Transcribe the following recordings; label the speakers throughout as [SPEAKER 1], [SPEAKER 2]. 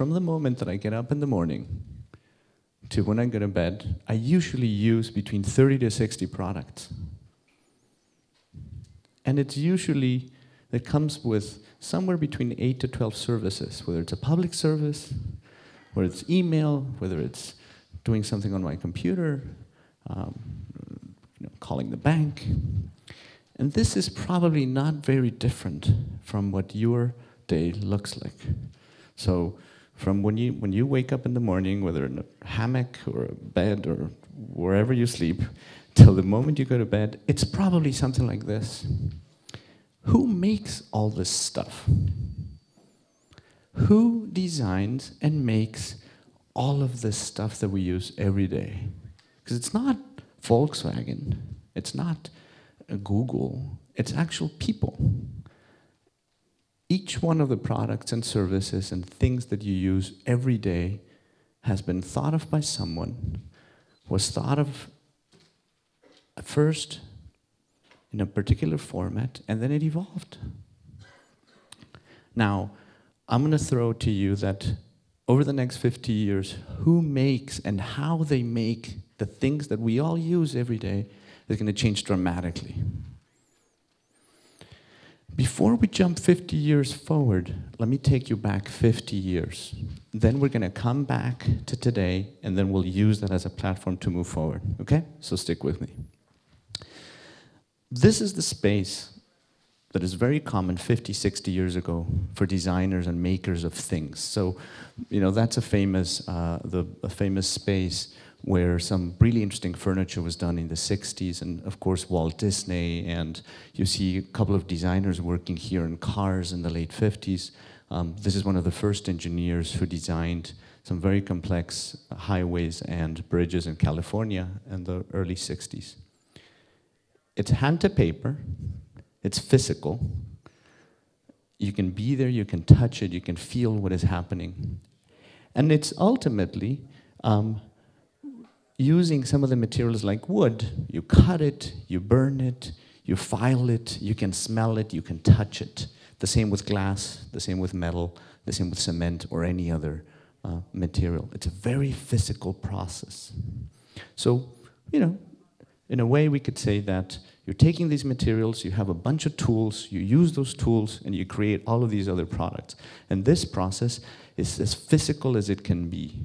[SPEAKER 1] from the moment that I get up in the morning to when I go to bed, I usually use between 30 to 60 products. And it's usually, it comes with somewhere between 8 to 12 services, whether it's a public service, whether it's email, whether it's doing something on my computer, calling the bank. And this is probably not very different from what your day looks like. So from when you wake up in the morning, whether in a hammock or a bed or wherever you sleep, till the moment you go to bed, it's probably something like this. Who makes all this stuff? Who designs and makes all of this stuff that we use every day? Because it's not Volkswagen, it's not Google, it's actual people. Each one of the products and services and things that you use every day has been thought of by someone, was thought of at first in a particular format, and then it evolved. Now, I'm going to throw to you that over the next 50 years, who makes and how they make the things that we all use every day is going to change dramatically. Before we jump 50 years forward, let me take you back 50 years. Then we're going to come back to today, and then we'll use that as a platform to move forward. Okay? So stick with me. This is the space that is very common 50, 60 years ago for designers and makers of things. So, that's a famous space where some really interesting furniture was done in the 60s, and of course Walt Disney, and you see a couple of designers working here in cars in the late 50s. This is one of the first engineers who designed some very complex highways and bridges in California in the early 60s. It's hand to paper, it's physical. You can be there, you can touch it, you can feel what is happening. And it's ultimately using some of the materials like wood. You cut it, you burn it, you file it, you can smell it, you can touch it. The same with glass, the same with metal, the same with cement or any other material. It's a very physical process. So, in a way we could say that you're taking these materials, you have a bunch of tools, you use those tools, and you create all of these other products. And this process is as physical as it can be.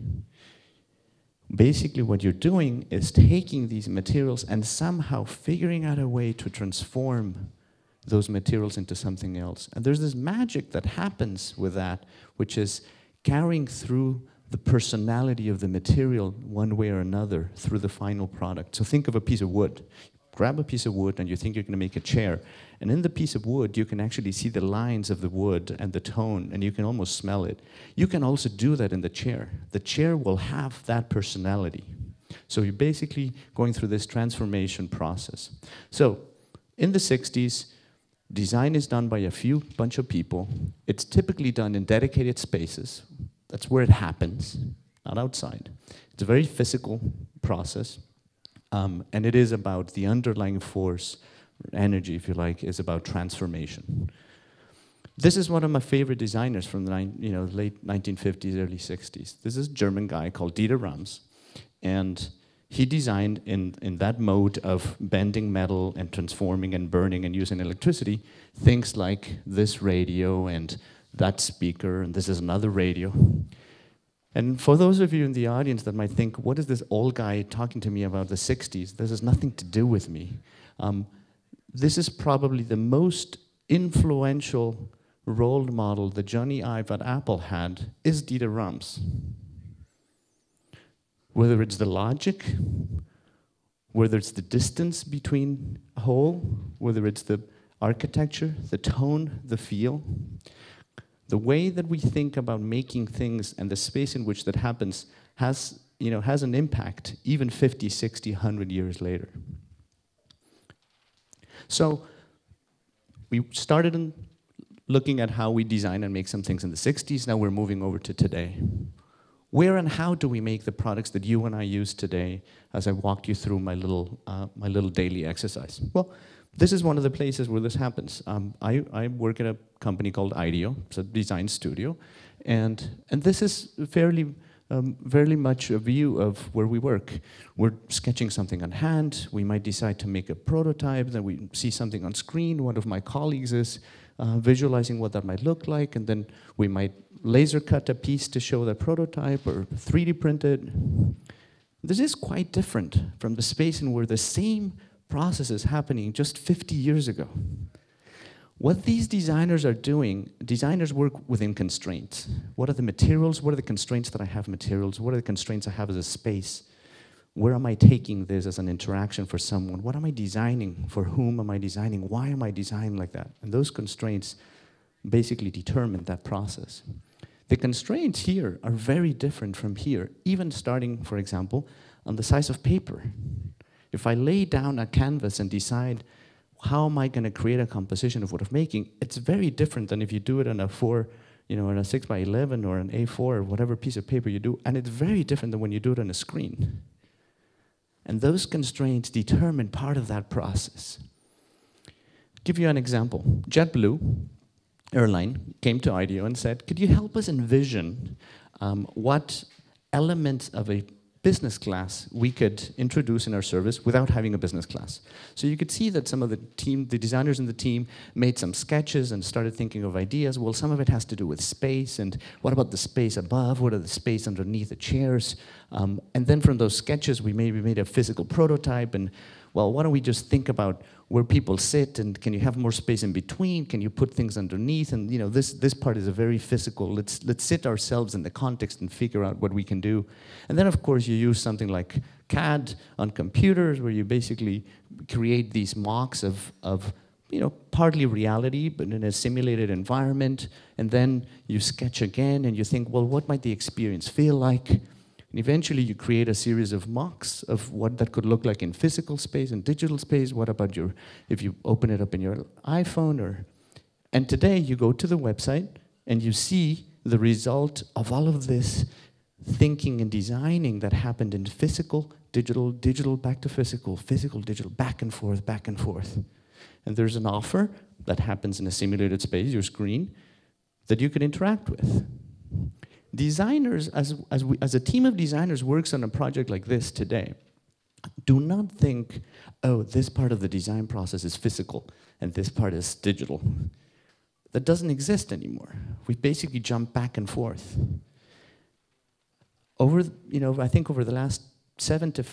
[SPEAKER 1] Basically, what you're doing is taking these materials and somehow figuring out a way to transform those materials into something else. And there's this magic that happens with that, which is carrying through the personality of the material one way or another through the final product. So think of a piece of wood. Grab a piece of wood and you think you're going to make a chair. And in the piece of wood, you can actually see the lines of the wood and the tone, and you can almost smell it. You can also do that in the chair. The chair will have that personality. So you're basically going through this transformation process. So in the 60s, design is done by a bunch of people. It's typically done in dedicated spaces. That's where it happens, not outside. It's a very physical process. And it is about the underlying force, energy, if you like, is about transformation. This is one of my favorite designers from the late 1950s, early 60s. This is a German guy called Dieter Rams. And he designed in that mode of bending metal and transforming and burning and using electricity, things like this radio and that speaker, and this is another radio. And for those of you in the audience that might think, what is this old guy talking to me about the 60s? This has nothing to do with me. This is probably the most influential role model that Johnny Ive at Apple had is Dieter Rams. Whether it's the logic, whether it's the distance between a whole, whether it's the architecture, the tone, the feel, the way that we think about making things and the space in which that happens has an impact even 50, 60, 100 years later. So we started looking at how we design and make some things in the 60s. Now we're moving over to today. Where and how do we make the products that you and I use today as I walked you through my little daily exercise? Well, this is one of the places where this happens. I work at a company called IDEO. It's a design studio. And this is fairly very much a view of where we work. We're sketching something on hand. We might decide to make a prototype. Then we see something on screen. One of my colleagues is visualizing what that might look like. And then we might laser cut a piece to show that prototype or 3D print it. This is quite different from the space in where the same process is happening just 50 years ago. What these designers are doing, designers work within constraints. What are the materials? What are the constraints that I have materials? What are the constraints I have as a space? Where am I taking this as an interaction for someone? What am I designing? For whom am I designing? Why am I designing like that? And those constraints basically determine that process. The constraints here are very different from here, even starting, for example, on the size of paper. If I lay down a canvas and decide how am I going to create a composition of what I'm making, it's very different than if you do it on a on a 6x11 or an A4 or whatever piece of paper you do, and it's very different than when you do it on a screen. And those constraints determine part of that process. Give you an example. JetBlue airline came to IDEO and said, could you help us envision what elements of a business class we could introduce in our service without having a business class. So you could see that some of the designers in the team made some sketches and started thinking of ideas. Well, some of it has to do with space, and what about the space above? What are the space underneath the chairs? And then from those sketches, we maybe made a physical prototype, and well, why don't we just think about where people sit, and can you have more space in between? Can you put things underneath? And this part is a very physical. Let's sit ourselves in the context and figure out what we can do. And then, of course, you use something like CAD on computers, where you basically create these mocks of partly reality, but in a simulated environment. And then you sketch again, and you think, well, what might the experience feel like? And eventually you create a series of mocks of what that could look like in physical space and digital space. What about if you open it up in your iPhone? And today you go to the website and you see the result of all of this thinking and designing that happened in physical, digital, digital back to physical, physical, digital, back and forth, back and forth. And there's an offer that happens in a simulated space, your screen, that you can interact with. Designers, as a team of designers works on a project like this today, do not think, oh, this part of the design process is physical and this part is digital. That doesn't exist anymore. We basically jump back and forth. I think over the last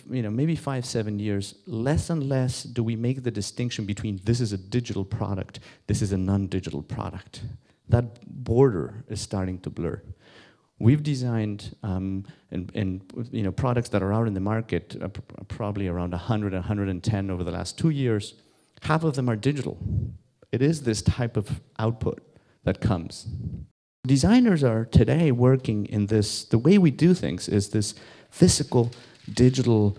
[SPEAKER 1] maybe 5-7 years, less and less do we make the distinction between this is a digital product, this is a non-digital product. That border is starting to blur. We've designed products that are out in the market, probably around 100, 110 over the last 2 years. Half of them are digital. It is this type of output that comes. Designers are today working in this, the way we do things is this physical, digital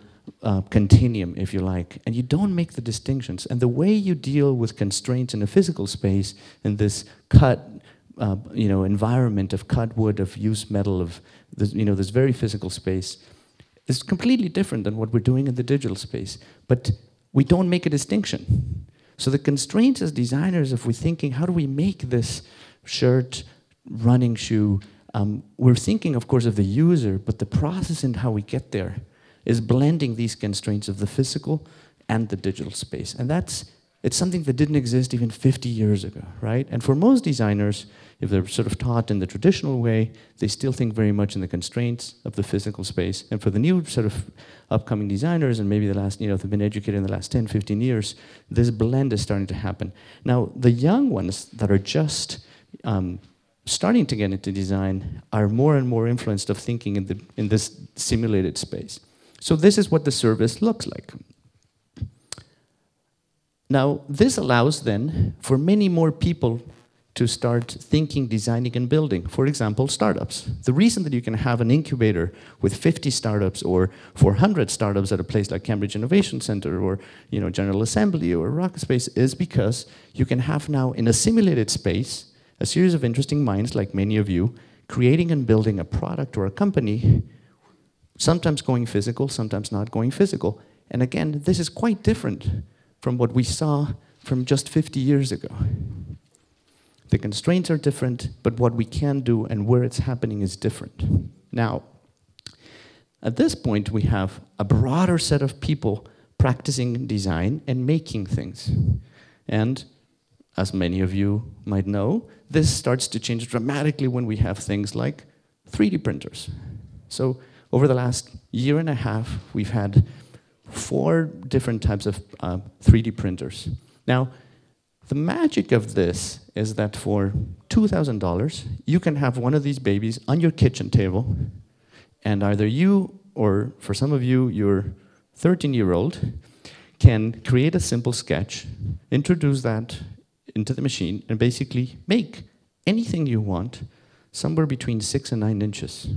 [SPEAKER 1] continuum, if you like, and you don't make the distinctions. And the way you deal with constraints in a physical space, in this environment of cut wood, of used metal, of this very physical space, is completely different than what we're doing in the digital space. But we don't make a distinction. So the constraints as designers, if we're thinking, how do we make this shirt, running shoe, we're thinking, of course, of the user, but the process and how we get there is blending these constraints of the physical and the digital space. And it's something that didn't exist even 50 years ago, right? And for most designers, if they're sort of taught in the traditional way, they still think very much in the constraints of the physical space. And for the new sort of upcoming designers, and maybe they've been educated in the last 10, 15 years, this blend is starting to happen. Now, the young ones that are just starting to get into design are more and more influenced of thinking in this simulated space. So this is what the service looks like. Now, this allows then for many more people to start thinking, designing, and building. For example, startups. The reason that you can have an incubator with 50 startups or 400 startups at a place like Cambridge Innovation Center or General Assembly or Rocketspace is because you can have now in a simulated space a series of interesting minds, like many of you, creating and building a product or a company, sometimes going physical, sometimes not going physical. And again, this is quite different from what we saw from just 50 years ago. The constraints are different, but what we can do and where it's happening is different. Now, at this point, we have a broader set of people practicing design and making things. And as many of you might know, this starts to change dramatically when we have things like 3D printers. So over the last year and a half, we've had 4 different types of 3D printers. Now, the magic of this is that for $2,000, you can have one of these babies on your kitchen table, and either you, or for some of you, your 13-year-old, can create a simple sketch, introduce that into the machine, and basically make anything you want somewhere between 6 and 9 inches.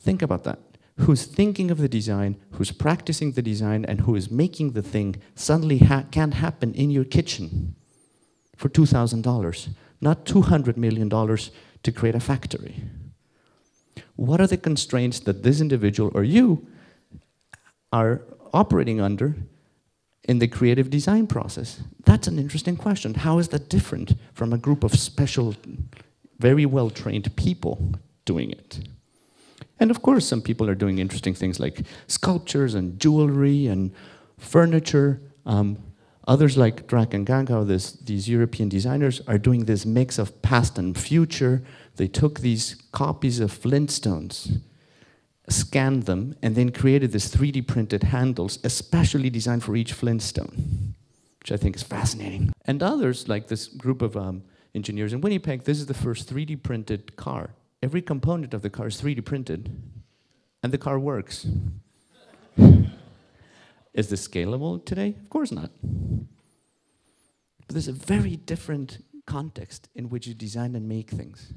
[SPEAKER 1] Think about that. Who's thinking of the design, who's practicing the design, and who is making the thing suddenly can happen in your kitchen for $2,000, not $200 million to create a factory. What are the constraints that this individual or you are operating under in the creative design process? That's an interesting question. How is that different from a group of special, very well-trained people doing it? And of course, some people are doing interesting things like sculptures and jewelry and furniture. Others like Drac and Gangau, these European designers, are doing this mix of past and future. They took these copies of Flintstones, scanned them, and then created this 3D printed handles, especially designed for each Flintstone, which I think is fascinating. And others, like this group of engineers in Winnipeg, this is the first 3D printed car. Every component of the car is 3D printed, and the car works. Is this scalable today? Of course not. But there's a very different context in which you design and make things.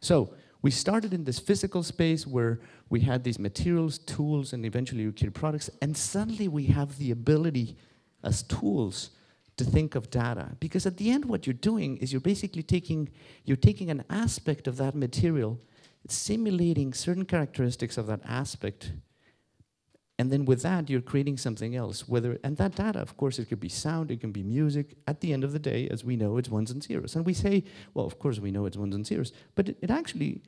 [SPEAKER 1] So we started in this physical space where we had these materials, tools, and eventually we created products, and suddenly we have the ability as tools to think of data. Because at the end, what you're doing is you're basically taking an aspect of that material, simulating certain characteristics of that aspect, and then with that, you're creating something else. And that data, of course, it could be sound, it can be music. At the end of the day, as we know, it's ones and zeros. And we say, well, of course we know it's ones and zeros, but it actually,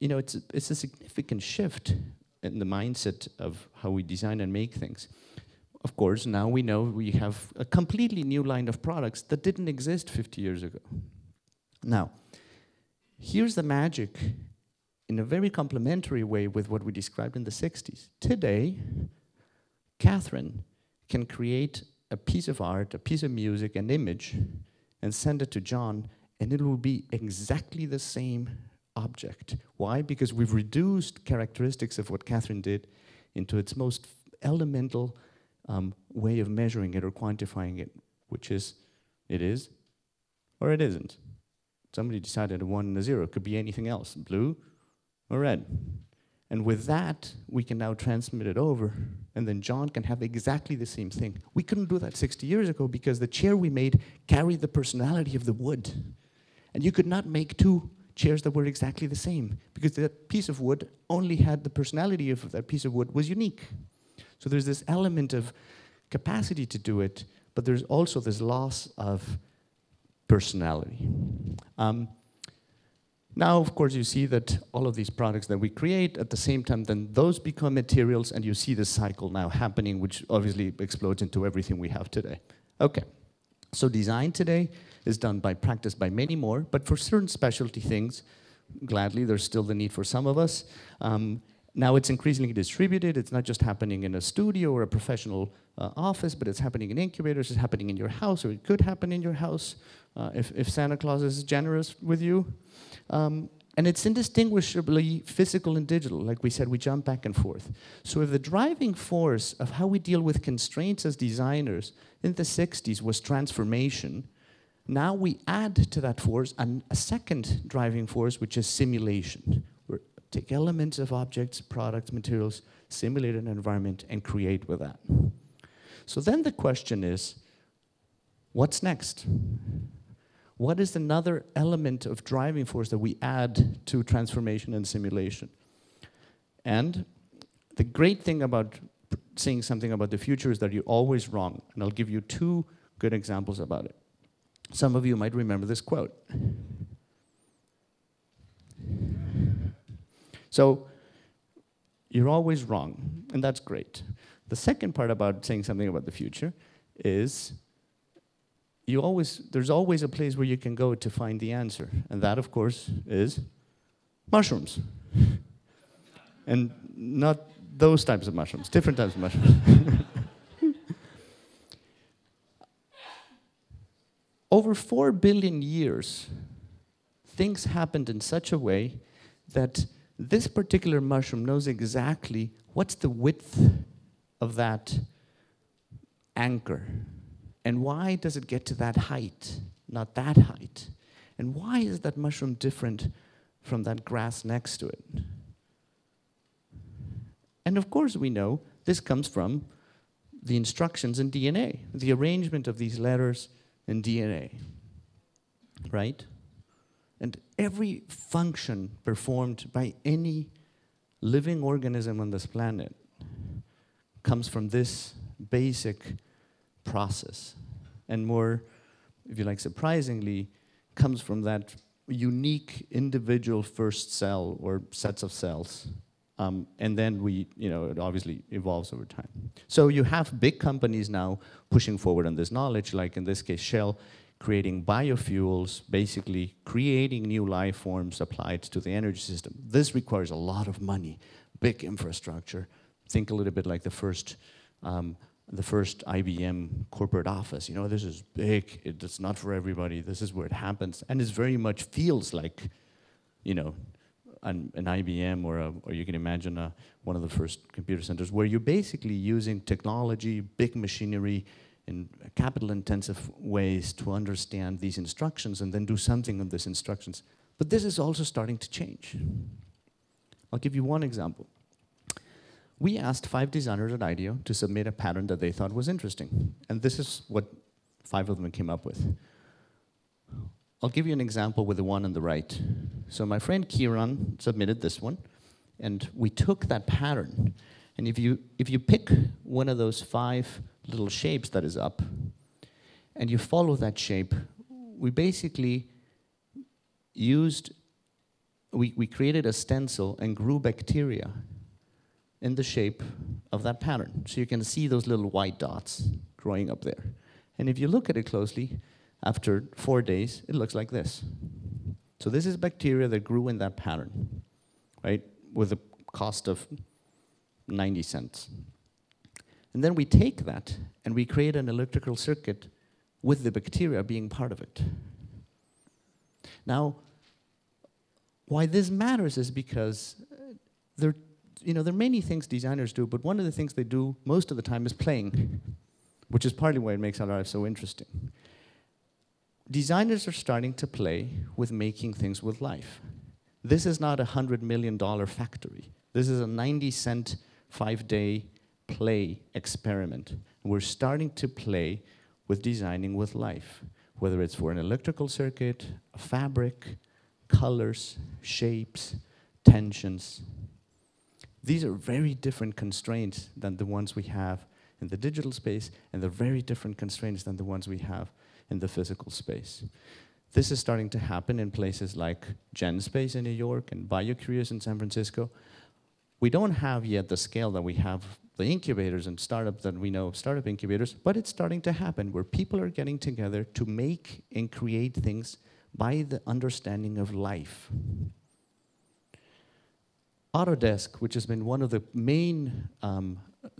[SPEAKER 1] it's a significant shift in the mindset of how we design and make things. Of course, now we know we have a completely new line of products that didn't exist 50 years ago. Now, here's the magic in a very complementary way with what we described in the 60s. Today, Catherine can create a piece of art, a piece of music, an image, and send it to John, and it will be exactly the same object. Why? Because we've reduced characteristics of what Catherine did into its most elemental way of measuring it or quantifying it, which is, it is or it isn't. Somebody decided a 1 and a 0. It could be anything else, blue or red. And with that, we can now transmit it over, and then John can have exactly the same thing. We couldn't do that 60 years ago because the chair we made carried the personality of the wood. And you could not make 2 chairs that were exactly the same because that piece of wood only had the personality of that piece of wood was unique. So there's this element of capacity to do it, but there's also this loss of personality. Now, of course, you see that all of these products that we create, at the same time, then those become materials, and you see the cycle now happening, which obviously explodes into everything we have today. Okay, so design today is done by practice by many more, but for certain specialty things, gladly, there's still the need for some of us. Now it's increasingly distributed. It's not just happening in a studio or a professional office, but it's happening in incubators, it's happening in your house, or it could happen in your house if Santa Claus is generous with you. And it's indistinguishably physical and digital. Like we said, we jump back and forth. So if the driving force of how we deal with constraints as designers in the 60s was transformation, now we add to that force a second driving force, which is simulation. We take elements of objects, products, materials, simulate an environment, and create with that. So then the question is, what's next? What is another element of driving force that we add to transformation and simulation? And the great thing about saying something about the future is that you're always wrong. And I'll give you 2 good examples about it. Some of you might remember this quote. So, you're always wrong, and that's great. The second part about saying something about the future is there's always a place where you can go to find the answer, and that, of course, is mushrooms. And not those types of mushrooms, different types of mushrooms. Over 4 billion years, things happened in such a way that this particular mushroom knows exactly what's the width of that anchor. And why does it get to that height, not that height? And why is that mushroom different from that grass next to it? And of course we know this comes from the instructions in DNA, the arrangement of these letters in DNA, right? And every function performed by any living organism on this planet comes from this basic process. And more, if you like, surprisingly, comes from that unique individual first cell or sets of cells. And then it obviously evolves over time. So you have big companies now pushing forward on this knowledge, like in this case, Shell, creating biofuels, basically creating new life forms applied to the energy system. This requires a lot of money, big infrastructure. Think a little bit like the first IBM corporate office. This is big. It's not for everybody. This is where it happens, and it very much feels like, an IBM or you can imagine one of the first computer centers where you're basically using technology, big machinery, in capital-intensive ways to understand these instructions and then do something on these instructions. But this is also starting to change. I'll give you one example. We asked 5 designers at IDEO to submit a pattern that they thought was interesting. And this is what 5 of them came up with. I'll give you an example with the one on the right. So my friend Kieran submitted this one, and we took that pattern. And if you pick one of those 5 little shapes that is up, and you follow that shape, we basically we created a stencil and grew bacteria in the shape of that pattern. So you can see those little white dots growing up there. And if you look at it closely, after 4 days, it looks like this. So this is bacteria that grew in that pattern, right, with a cost of 90 cents. And then we take that and we create an electrical circuit with the bacteria being part of it. Now, why this matters is because there are many things designers do, but one of the things they do most of the time is playing, which is partly why it makes our lives so interesting. Designers are starting to play with making things with life. This is not a $100 million factory. This is a 90-cent, 5-day play experiment. We're starting to play with designing with life, whether it's for an electrical circuit, a fabric, colors, shapes, tensions. These are very different constraints than the ones we have in the digital space, and they're very different constraints than the ones we have in the physical space. This is starting to happen in places like GenSpace in New York and BioCurious in San Francisco. We don't have yet the scale that we have the incubators and startups that we know, startup incubators, but it's starting to happen where people are getting together to make and create things by the understanding of life. Autodesk, which has been one of the main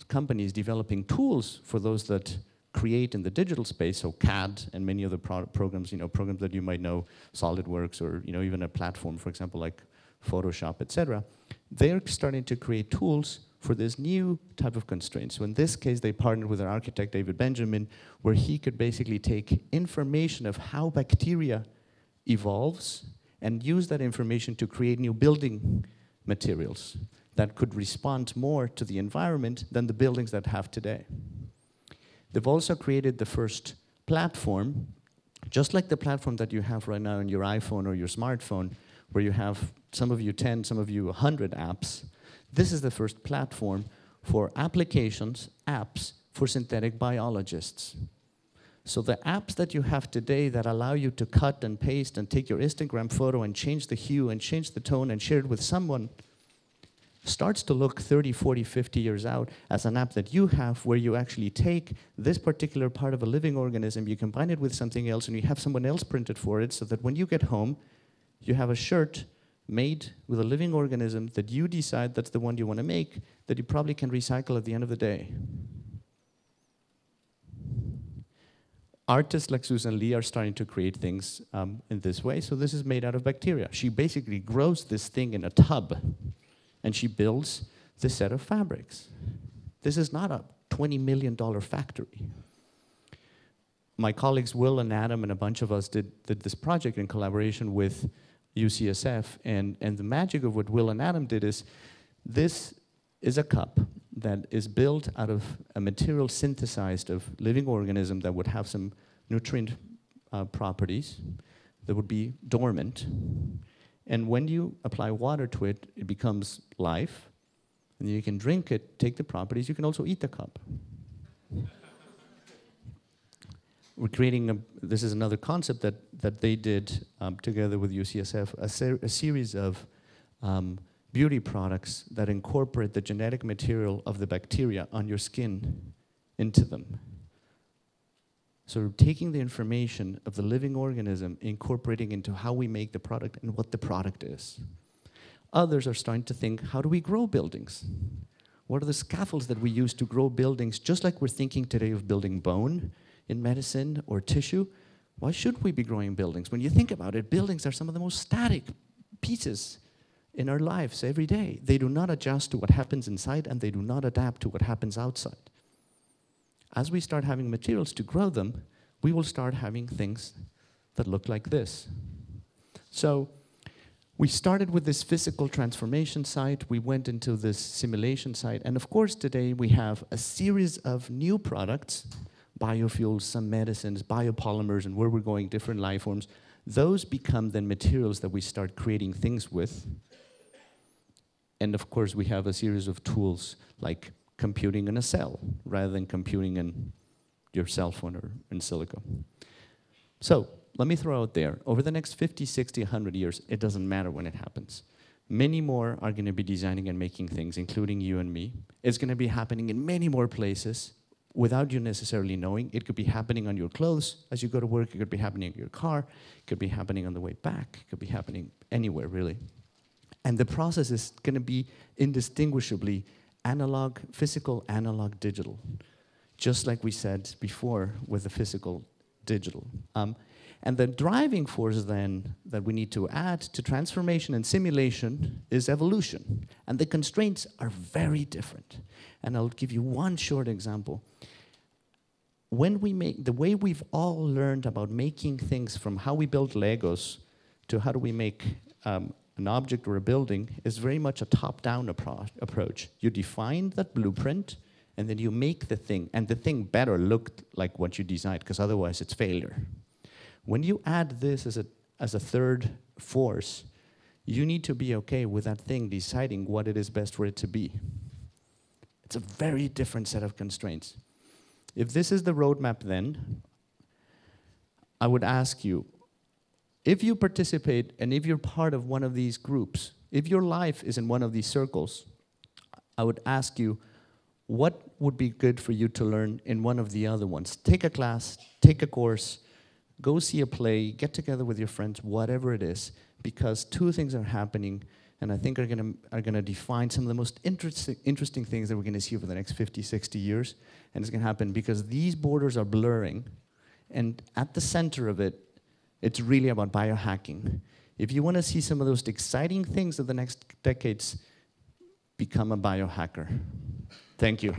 [SPEAKER 1] companies developing tools for those that create in the digital space, so CAD and many other programs, programs that you might know, SolidWorks, or even a platform, for example, like Photoshop, etc. They're starting to create tools for this new type of constraint. So in this case, they partnered with an architect, David Benjamin, where he could basically take information of how bacteria evolves and use that information to create new building materials that could respond more to the environment than the buildings that have today. They've also created the first platform, just like the platform that you have right now on your iPhone or your smartphone, where you have, some of you 10, some of you 100 apps. This is the first platform for applications, apps, for synthetic biologists. So the apps that you have today that allow you to cut and paste and take your Instagram photo and change the hue and change the tone and share it with someone starts to look 30, 40, 50 years out as an app that you have where you actually take this particular part of a living organism, you combine it with something else, and you have someone else print it for it so that when you get home, you have a shirt made with a living organism that you decide that's the one you want to make, that you probably can recycle at the end of the day. Artists like Susan Lee are starting to create things in this way. So this is made out of bacteria. She basically grows this thing in a tub, and she builds this set of fabrics. This is not a $20 million factory. My colleagues Will and Adam and a bunch of us did this project in collaboration with UCSF, and the magic of what Will and Adam did is, this is a cup that is built out of a material synthesized of living organism that would have some nutrient properties that would be dormant. And when you apply water to it, it becomes life. And you can drink it, take the properties. You can also eat the cup. We're creating this is another concept that they did together with UCSF, a series of beauty products that incorporate the genetic material of the bacteria on your skin into them. So taking the information of the living organism, incorporating into how we make the product and what the product is. Others are starting to think, how do we grow buildings? What are the scaffolds that we use to grow buildings? Just like we're thinking today of building bone in medicine or tissue, why should we be growing buildings? When you think about it, buildings are some of the most static pieces in our lives every day. They do not adjust to what happens inside, and they do not adapt to what happens outside. As we start having materials to grow them, we will start having things that look like this. So we started with this physical transformation side, we went into this simulation side, and of course today we have a series of new products, biofuels, some medicines, biopolymers, and where we're going, different life forms. Those become then materials that we start creating things with. And of course we have a series of tools like computing in a cell rather than computing in your cell phone or in silico. So let me throw out there, over the next 50, 60, 100 years, it doesn't matter when it happens. Many more are going to be designing and making things, including you and me. It's going to be happening in many more places without you necessarily knowing. It could be happening on your clothes as you go to work. It could be happening in your car. It could be happening on the way back. It could be happening anywhere, really. And the process is going to be indistinguishably analog, physical, analog, digital. Just like we said before with the physical, digital. And the driving force then that we need to add to transformation and simulation is evolution. And the constraints are very different. And I'll give you one short example. When we make, the way we've all learned about making things, from how we build Legos to how do we make an object or a building, is very much a top-down approach. You define that blueprint, and then you make the thing, and the thing better look like what you designed, because otherwise it's failure. When you add this as a third force, you need to be okay with that thing deciding what it is best for it to be. It's a very different set of constraints. If this is the roadmap then, I would ask you, if you participate and if you're part of one of these groups, if your life is in one of these circles, I would ask you, what would be good for you to learn in one of the other ones? Take a class, take a course, go see a play, get together with your friends, whatever it is, because two things are happening, and I think are gonna define some of the most interesting things that we're gonna see over the next 50, 60 years, and it's gonna happen because these borders are blurring, and at the center of it, it's really about biohacking. If you want to see some of those exciting things of the next decades, become a biohacker. Thank you.